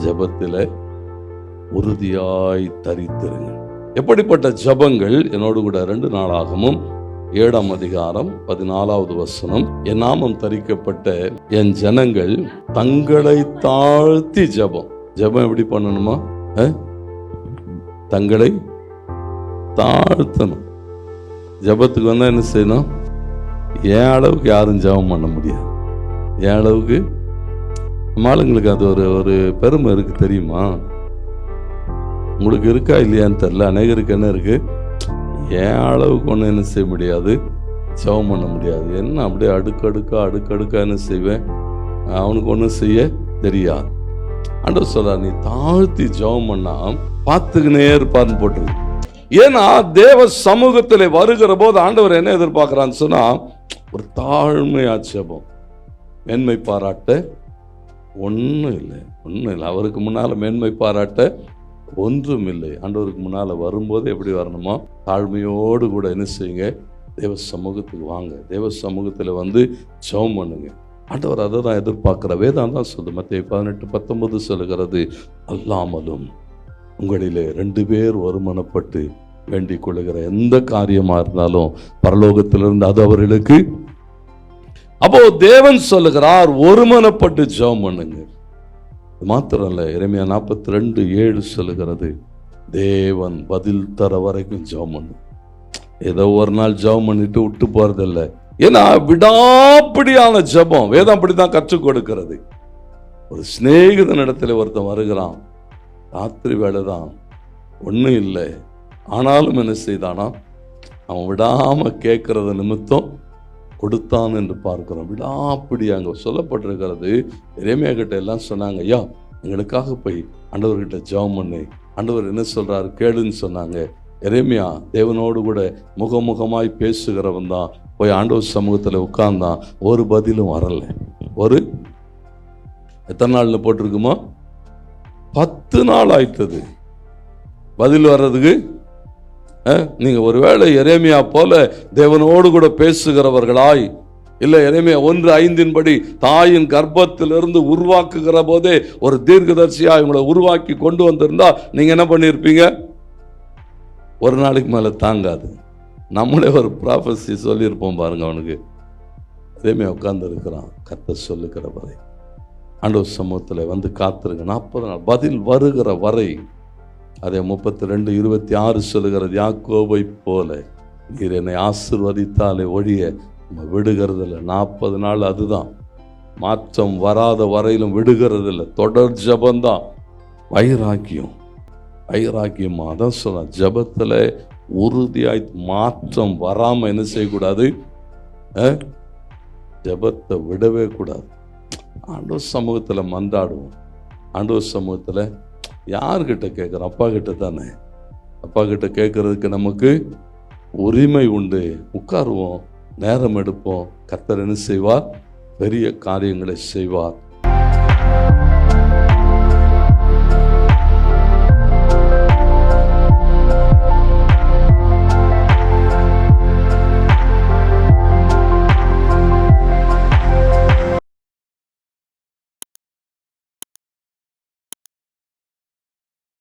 ஜபத்தில் உறுதியாய் தரித்திருங்க. எப்படிப்பட்ட ஜபங்கள்? என்னோடு கூட 2 நாளாகமும் 7ஆம் அதிகாரம் 14வது வசனம், என் நாமம் தரிக்கப்பட்ட என் ஜனங்கள் தங்களை தாழ்த்தி ஜபம். ஜபம் எப்படி பண்ணணுமா? தங்களை தாழ்த்தணும். ஜபத்துக்கு வந்தா என்ன செய்யணும்? என் அளவுக்கு யாரும் ஜபம் பண்ண முடியாது. என் அளவுக்கு ஆளுங்களுக்கு அது ஒரு பெருமை இருக்கு, தெரியுமா? உங்களுக்கு இருக்கா இல்லையான்னு தெரியல. அநேகருக்கு என்ன இருக்கு? என் அளவுக்கு ஒன்று என்ன செய்ய முடியாது, ஜெபம் பண்ண முடியாது. என்ன அப்படியே அடுக்கடுக்கா என்ன செய்வேன், அவனுக்கு ஒன்றும் செய்ய தெரியாது. ஆண்டவர் சொல்றார், நீ தாழ்த்தி ஜெபம் பண்ணா பார்த்துக்கினே இருப்பார்னு போட்டுருக்கு. ஏன்னா தேவ சமூகத்தில் வருகிற போது ஆண்டவர் என்ன எதிர்பார்க்கிறான்னு சொன்னா, ஒரு தாழ்மையா ஜெபம். மேன்மை பாராட்ட ஒன்றும் இல்லை. அவருக்கு முன்னால் மேன்மை பாராட்ட ஒன்றும் இல்லை. ஆண்டவருக்கு முன்னால் வரும்போது எப்படி வரணுமோ, தாழ்மையோடு கூட என்ன செய்யுங்க, தேவ சமூகத்துக்கு வாங்க. தேவ சமூகத்தில் வந்து ஜெபம் பண்ணுங்க. ஆண்டவர் அதை தான் எதிர்பார்க்கிற. வேதம் தான் சொல்லுது, மத்தேயு 18:19 சொல்லுகிறது, அல்லாமலும் உங்களிலே 2 பேர் ஒருமனப்பட்டு வேண்டிக் கொள்ளுகிற எந்த காரியமா இருந்தாலும் பரலோகத்திலிருந்து அது அவர்களுக்கு. அப்போ தேவன் சொல்லுகிறார், ஒருமனப்பட்டு ஜெபம் பண்ணுங்க. மாத்திரம் இல்ல, எரேமியா 42:7 சொல்லுகிறது, தேவன் பதில் தர வரைக்கும் ஜெபம் பண்ணு. ஏதோ ஒரு நாள் ஜெபம் பண்ணிட்டு விட்டு போறதில்ல. ஏன்னா விடாப்பிடியான ஜெபம் வேதம் அப்படித்தான் கற்றுக் கொடுக்கிறது. ஒரு சிநேகிதன் இடத்துல ஒருத்தன் வருகிறான், ராத்திரி வேலைதான், ஒன்றும் இல்லை, ஆனாலும் என்ன செய்தானா, அவன் விடாம கேட்கறது நிமித்தம் கொடுத்தான் என்று பார்க்கிறோம். விடாப்பிடி அங்கே சொல்லப்பட்டிருக்கிறது. எரேமியா கிட்ட எல்லாம் சொன்னாங்க, ஐயா எங்களுக்காக போய் ஆண்டவர்கிட்ட ஜெபம் பண்ணு, ஆண்டவர் என்ன சொல்றாரு கேளுன்னு சொன்னாங்க. எரேமியா தேவனோடு கூட முகமுகமாய் பேசுகிறவன் தான். போய் ஆண்டவர் சமூகத்தில் உட்கார்ந்தான், ஒரு பதிலும் வரல. ஒரு எத்தனை நாள்ல போட்டிருக்குமா? 10 நாள் ஆயிட்டது பதில் வர்றதுக்கு. நீங்க ஒருவேளை எரேமியா போல தேவனோடு கூட பேசுகிறவர்களாய், இல்ல எரேமியா 1:5 தாயின் கர்ப்பத்திலிருந்து உருவாக்குகிற போதே ஒரு தீர்க்கதரிசியா இவங்களை உருவாக்கி கொண்டு வந்திருந்தா நீங்க என்ன பண்ணிருப்பீங்க? ஒரு நாளைக்கு மேல தாங்காது. நம்மளே ஒரு ப்ராஃபஸி சொல்லியிருப்போம் பாருங்க. அவனுக்கு எரேமியா உட்கார்ந்து இருக்கிறான், கர்த்தர் சொல்லுகிற வரை ஆண்டவர் சமூகத்தில் வந்து காத்திருங்க 40 நாள் பதில் வருகிற வரை. அதே 32:26 சொல்லுகிறது, யாக்கோபை போல நீர் என்னை ஆசீர்வதித்தாலே ஒழிய விடுகிறதில்லை. 40 நாள் அதுதான், மாற்றம் வராத வரையிலும் விடுகிறதில்லை. தொடர் ஜபந்தான். வைராக்கியமா அதான் சொல்ல, ஜபத்தில் உறுதியாய் மாற்றம் வராம என்ன செய்யக்கூடாது, ஜபத்தை விடவே கூடாது. ஆண்டவர் சமூகத்தில் மன்றாடுவோம். ஆண்டவர் சமூகத்தில் யார்கிட்ட கேட்குறோம்? அப்பா கிட்ட தானே. அப்பா கிட்ட கேட்கறதுக்கு நமக்கு உரிமை உண்டு. உட்காருவோம், நேரம் எடுப்போம். கர்த்தர் என்ன செய்வார்? பெரிய காரியங்களை செய்வார்.